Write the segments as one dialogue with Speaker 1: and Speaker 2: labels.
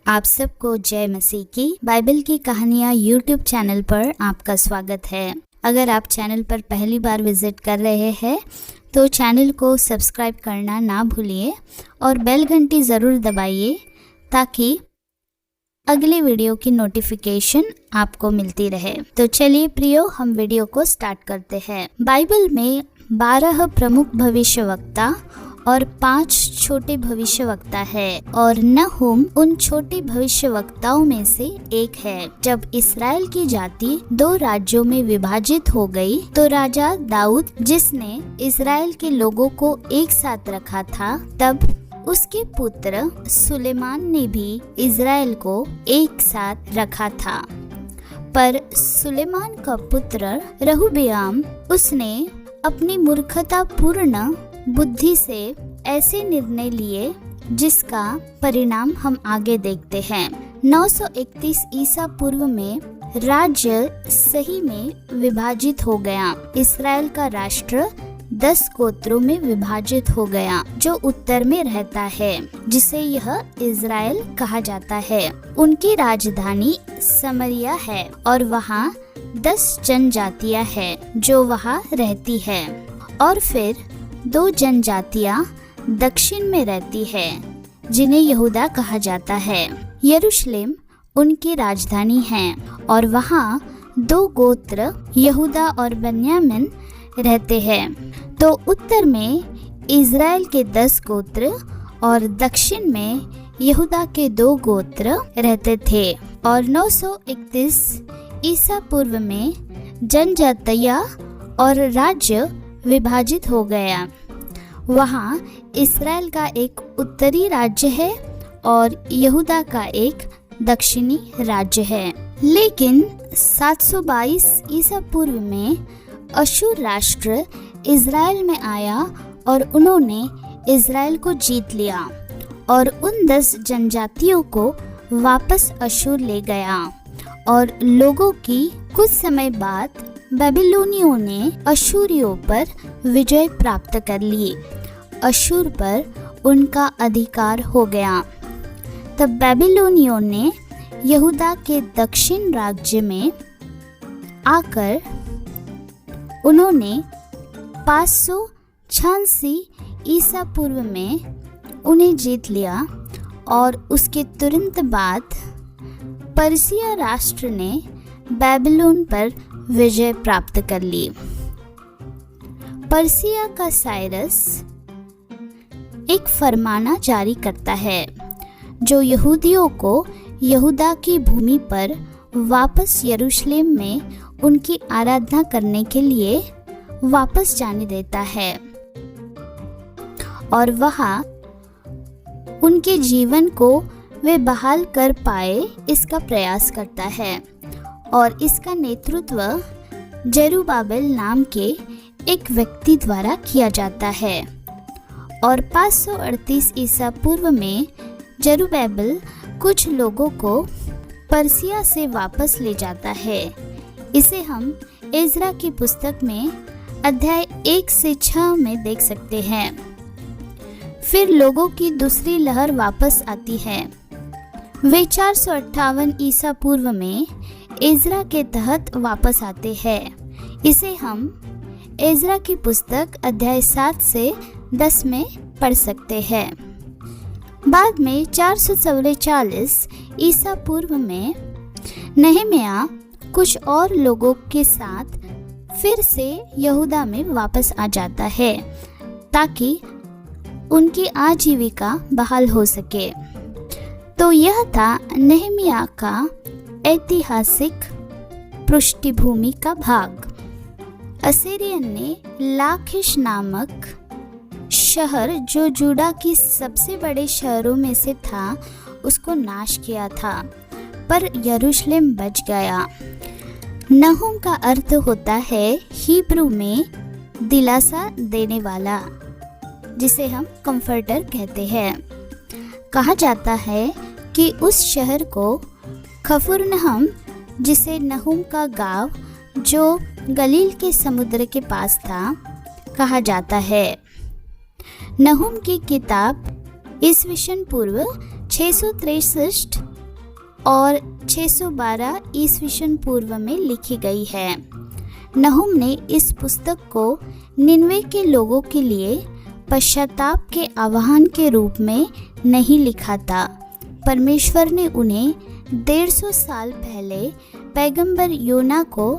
Speaker 1: आप सबको जय मसीह की। बाइबल की कहानियाँ यूट्यूब चैनल पर आपका स्वागत है। अगर आप चैनल पर पहली बार विजिट कर रहे हैं तो चैनल को सब्सक्राइब करना ना भूलिए और बेल घंटी ज़रूर दबाइए ताकि अगले वीडियो की नोटिफिकेशन आपको मिलती रहे। तो चलिए प्रियो, हम वीडियो को स्टार्ट करते हैं। बाइबल में 12 प्रमुख भविष्यवक्ता और 5 छोटे भविष्यवक्ता है और नहूम उन छोटे भविष्यवक्ताओं में से एक है। जब इस्राएल की जाति 2 राज्यों में विभाजित हो गई तो राजा दाऊद, जिसने इस्राएल के लोगों को एक साथ रखा था, तब उसके पुत्र सुलेमान ने भी इस्राएल को एक साथ रखा था। पर सुलेमान का पुत्र रहूबयाम, उसने अपनी मूर्खतापूर्ण बुद्धि से ऐसे निर्णय लिए जिसका परिणाम हम आगे देखते हैं। 931 ईसा पूर्व में राज्य सही में विभाजित हो गया। इस्राएल का राष्ट्र 10 गोत्रों में विभाजित हो गया जो उत्तर में रहता है, जिसे यह इस्राएल कहा जाता है। उनकी राजधानी समरिया है और वहाँ 10 जनजातियां हैं जो वहाँ रहती है, और फिर 2 जनजातियां दक्षिण में रहती है जिन्हें यहूदा कहा जाता है। यरूशलेम उनकी राजधानी है और वहाँ 2 गोत्र यहूदा और बेन्यामीन रहते हैं। तो उत्तर में इज़राइल के 10 गोत्र और दक्षिण में यहूदा के 2 गोत्र रहते थे। और 931 ईसा पूर्व में जनजातियां और राज्य विभाजित हो गया। वहाँ इस्राएल का एक उत्तरी राज्य है और यहूदा का एक दक्षिणी राज्य है। लेकिन 722 ईसा पूर्व में अशूर राष्ट्र इस्राएल में आया और उन्होंने इस्राएल को जीत लिया और उन 10 जनजातियों को वापस अशूर ले गया। और लोगों की कुछ समय बाद बेबीलोनियों ने अशूरियों पर विजय प्राप्त कर ली। अशूर पर उनका अधिकार हो गया। तब बेबीलोनियों ने यहूदा के दक्षिण राज्य में आकर उन्होंने 586 ईसा पूर्व में उन्हें जीत लिया और उसके तुरंत बाद पर्सिया राष्ट्र ने बेबीलोन पर विजय प्राप्त कर ली। पर्सिया का साइरस एक फरमाना जारी करता है जो यहूदियों को यहूदा की भूमि पर वापस यरूशलेम में उनकी आराधना करने के लिए वापस जाने देता है और वहाँ उनके जीवन को वे बहाल कर पाए इसका प्रयास करता है। और इसका नेतृत्व जेरुब्बाबेल नाम के एक व्यक्ति द्वारा किया जाता है। और 538 ईसा पूर्व में जेरुब्बाबेल कुछ लोगों को पर्सिया से वापस ले जाता है। इसे हम एजरा की पुस्तक में अध्याय 1 से 6 में देख सकते हैं। फिर लोगों की दूसरी लहर वापस आती है। वे 458 ईसा पूर्व में एजरा के तहत वापस आते हैं। इसे हम एजरा की पुस्तक अध्याय 7 से 10 में पढ़ सकते हैं। बाद में 444 ईसा पूर्व में नहम्याह कुछ और लोगों के साथ फिर से यहूदा में वापस आ जाता है ताकि उनकी आजीविका बहाल हो सके। तो यह था नहम्याह का ऐतिहासिक पृष्ठभूमि का भाग। असीरियन ने लाखिश नामक शहर, जो जूडा की सबसे बड़े शहरों में से था, उसको नाश किया था, पर यरूशलेम बच गया। नहूम का अर्थ होता है हिब्रू में दिलासा देने वाला, जिसे हम कंफर्टर कहते हैं। कहा जाता है कि उस शहर को कफरनहूम, जिसे नहूम का गांव जो गलील के समुद्र के पास था, कहा जाता है। नहूम की किताब ईस्वीसन पूर्व 663 और 612 ईस्वी पूर्व में लिखी गई है। नहूम ने इस पुस्तक को निनवे के लोगों के लिए पश्चाताप के आह्वान के रूप में नहीं लिखा था। परमेश्वर ने उन्हें 150 साल पहले पैगंबर योना को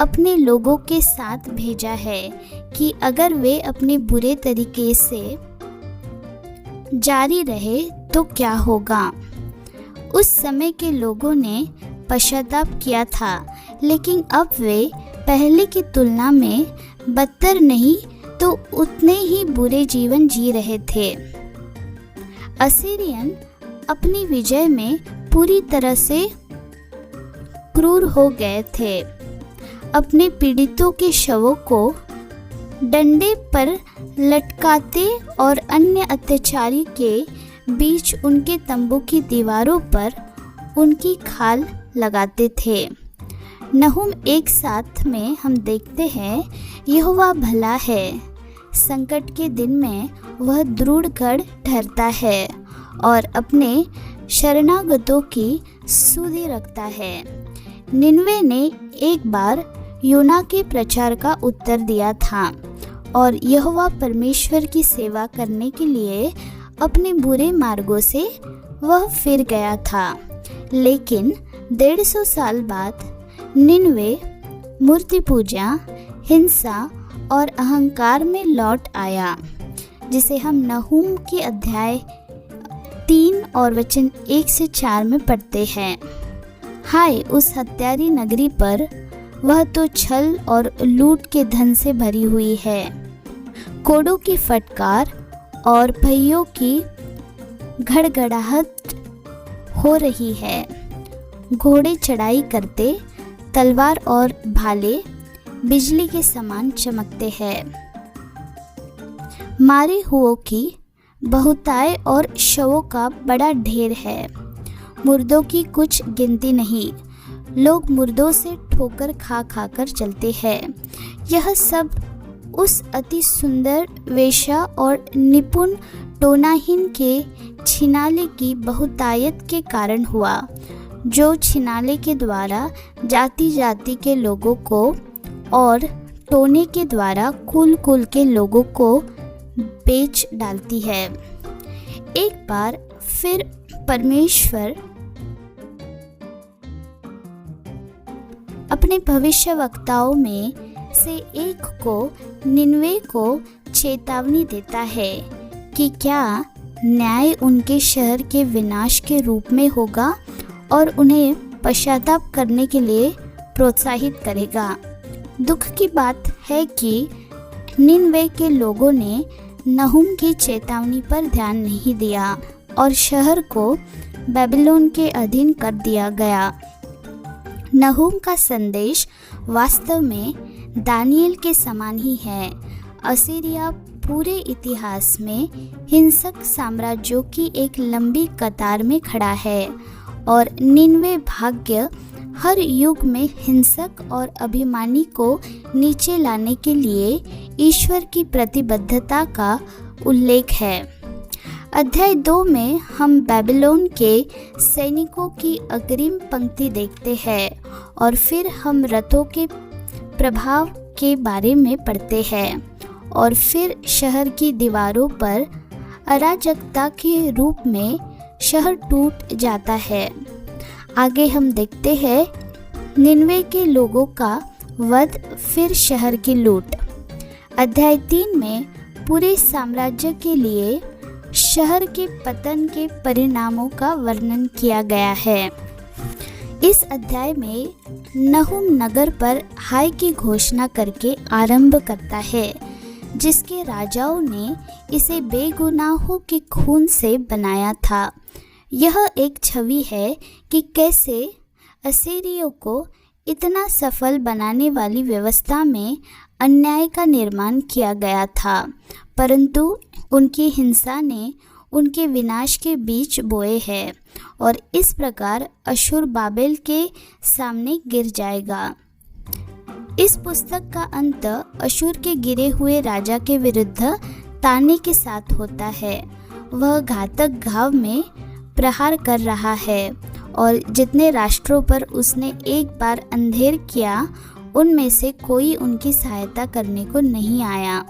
Speaker 1: अपने लोगों के साथ भेजा है कि अगर वे अपने बुरे तरीके से जारी रहे तो क्या होगा। उस समय के लोगों ने पश्चाताप किया था, लेकिन अब वे पहले की तुलना में बदतर नहीं तो उतने ही बुरे जीवन जी रहे थे। असीरियन अपनी विजय में पूरी तरह से क्रूर हो गए थे। अपने पीड़ितों के शवों को डंडे पर लटकाते और अन्य अत्याचारी के बीच उनके तंबू की दीवारों पर उनकी खाल लगाते थे। नहूम एक साथ में हम देखते हैं, यहोवा भला है, संकट के दिन में वह दृढ़ गढ़ ठहरता है और अपने शरणागतों की सुधि रखता है। निनवे ने एक बार योना के प्रचार का उत्तर दिया था और यहोवा परमेश्वर की सेवा करने के लिए अपने बुरे मार्गों से वह फिर गया था। लेकिन 150 साल बाद निनवे मूर्ति पूजा, हिंसा और अहंकार में लौट आया, जिसे हम नहूम के अध्याय 3 और वचन 1 से 4 में पढ़ते हैं। हाय उस हत्यारी नगरी पर, वह तो छल और लूट के धन से भरी हुई है। कोड़ों की फटकार और पहियों की घड़घड़ाहट हो रही है। घोड़े चढ़ाई करते, तलवार और भाले बिजली के समान चमकते हैं। मारे हुओं की बहुताय और शवों का बड़ा ढेर है। मुर्दों की कुछ गिनती नहीं। लोग मुर्दों से ठोकर खा खाकर चलते हैं। यह सब उस अति सुंदर वेश्या और निपुण टोनाहीन के छिनाले की बहुतायत के कारण हुआ, जो छिनाले के द्वारा जाति जाति के लोगों को और टोने के द्वारा कुल कुल के लोगों को बेच डालती है। एक बार फिर परमेश्वर अपने भविष्यवक्ताओं में से एक को निनवे को चेतावनी देता है कि क्या न्याय उनके शहर के विनाश के रूप में होगा और उन्हें पश्चाताप करने के लिए प्रोत्साहित करेगा। दुख की बात है कि निनवे के लोगों ने नहूम की चेतावनी पर ध्यान नहीं दिया और शहर को बेबीलोन के अधीन कर दिया गया। नहूम का संदेश वास्तव में दानियेल के समान ही है। असीरिया पूरे इतिहास में हिंसक साम्राज्यों की एक लंबी कतार में खड़ा है और निनवे भाग्य हर युग में हिंसक और अभिमानी को नीचे लाने के लिए ईश्वर की प्रतिबद्धता का उल्लेख है। अध्याय 2 में हम बेबीलोन के सैनिकों की अग्रिम पंक्ति देखते हैं और फिर हम रथों के प्रभाव के बारे में पढ़ते हैं और फिर शहर की दीवारों पर अराजकता के रूप में शहर टूट जाता है। आगे हम देखते हैं निनवे के लोगों का वध, फिर शहर की लूट। अध्याय 3 में पूरे साम्राज्य के लिए शहर के पतन के परिणामों का वर्णन किया गया है। इस अध्याय में नहूम नगर पर हाय की घोषणा करके आरंभ करता है, जिसके राजाओं ने इसे बेगुनाहों के खून से बनाया था। यह एक छवि है कि कैसे असीरियों को इतना सफल बनाने वाली व्यवस्था में अन्याय का निर्माण किया गया था, परंतु उनकी हिंसा ने उनके विनाश के बीज बोए हैं और इस प्रकार अशुर बाबेल के सामने गिर जाएगा। इस पुस्तक का अंत अशुर के गिरे हुए राजा के विरुद्ध ताने के साथ होता है। वह घातक घाव में प्रहार कर रहा है और जितने राष्ट्रों पर उसने एक बार अंधेर किया, उनमें से कोई उनकी सहायता करने को नहीं आया,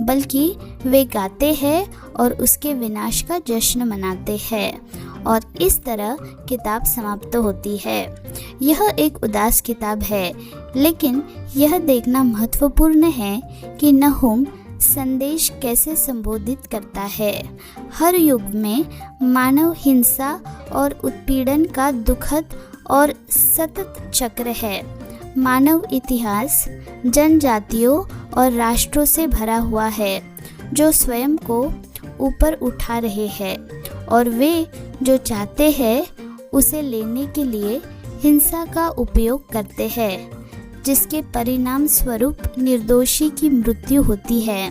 Speaker 1: बल्कि वे गाते हैं और उसके विनाश का जश्न मनाते हैं। और इस तरह किताब समाप्त होती है। यह एक उदास किताब है, लेकिन यह देखना महत्वपूर्ण है कि नहूम संदेश कैसे संबोधित करता है। हर युग में मानव हिंसा और उत्पीड़न का दुखद और सतत चक्र है। मानव इतिहास जनजातियों और राष्ट्रों से भरा हुआ है जो स्वयं को ऊपर उठा रहे हैं, और वे जो चाहते हैं उसे लेने के लिए हिंसा का उपयोग करते हैं, जिसके परिणाम स्वरूप निर्दोषी की मृत्यु होती है।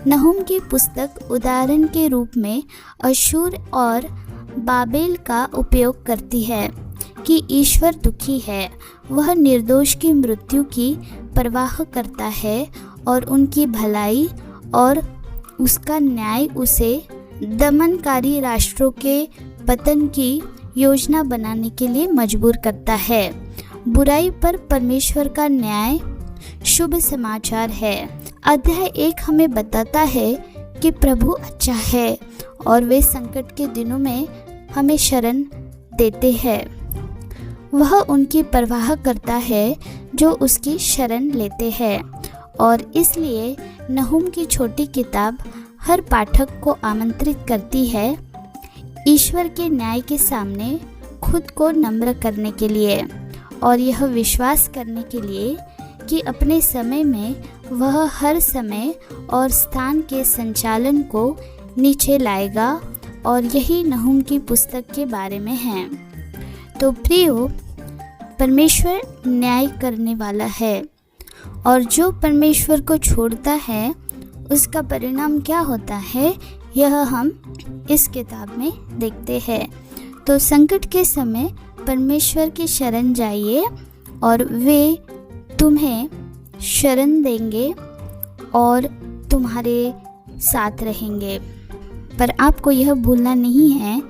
Speaker 1: नहूम की पुस्तक उदाहरण के रूप में अशूर और बाबेल का उपयोग करती है कि ईश्वर दुखी है। वह निर्दोष की मृत्यु की परवाह करता है और उनकी भलाई और उसका न्याय उसे दमनकारी राष्ट्रों के पतन की योजना बनाने के लिए मजबूर करता है। बुराई पर परमेश्वर का न्याय शुभ समाचार है। अध्याय 1 हमें बताता है कि प्रभु अच्छा है और वे संकट के दिनों में हमें शरण देते हैं। वह उनकी परवाह करता है जो उसकी शरण लेते हैं, और इसलिए नहूम की छोटी किताब हर पाठक को आमंत्रित करती है ईश्वर के न्याय के सामने खुद को नम्र करने के लिए, और यह विश्वास करने के लिए कि अपने समय में वह हर समय और स्थान के संचालन को नीचे लाएगा। और यही नहूम की पुस्तक के बारे में है। तो प्रियो, परमेश्वर न्याय करने वाला है, और जो परमेश्वर को छोड़ता है उसका परिणाम क्या होता है, यह हम इस किताब में देखते हैं। तो संकट के समय परमेश्वर की शरण जाइए और वे तुम्हें शरण देंगे और तुम्हारे साथ रहेंगे। पर आपको यह भूलना नहीं है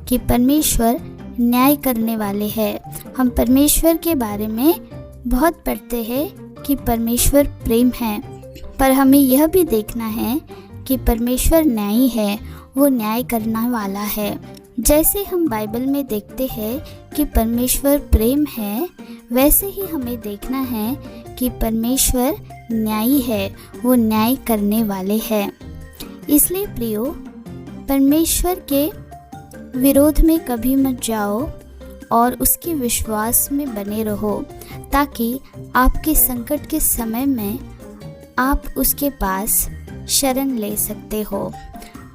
Speaker 1: कि परमेश्वर न्याय करने वाले हैं। हम परमेश्वर के बारे में बहुत पढ़ते हैं कि परमेश्वर प्रेम है, पर हमें यह भी देखना है कि परमेश्वर न्यायी है, वो न्याय करने वाला है। जैसे हम बाइबल में देखते हैं कि परमेश्वर प्रेम है, वैसे ही हमें देखना है कि परमेश्वर न्यायी है, वो न्याय करने वाले हैं। इसलिए प्रियो, परमेश्वर के विरोध में कभी मत जाओ और उसके विश्वास में बने रहो, ताकि आपके संकट के समय में आप उसके पास शरण ले सकते हो।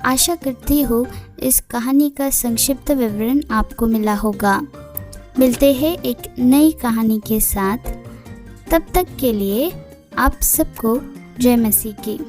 Speaker 1: आशा करती हूँ इस कहानी का संक्षिप्त विवरण आपको मिला होगा। मिलते हैं एक नई कहानी के साथ। तब तक के लिए आप सबको जय मसीह की।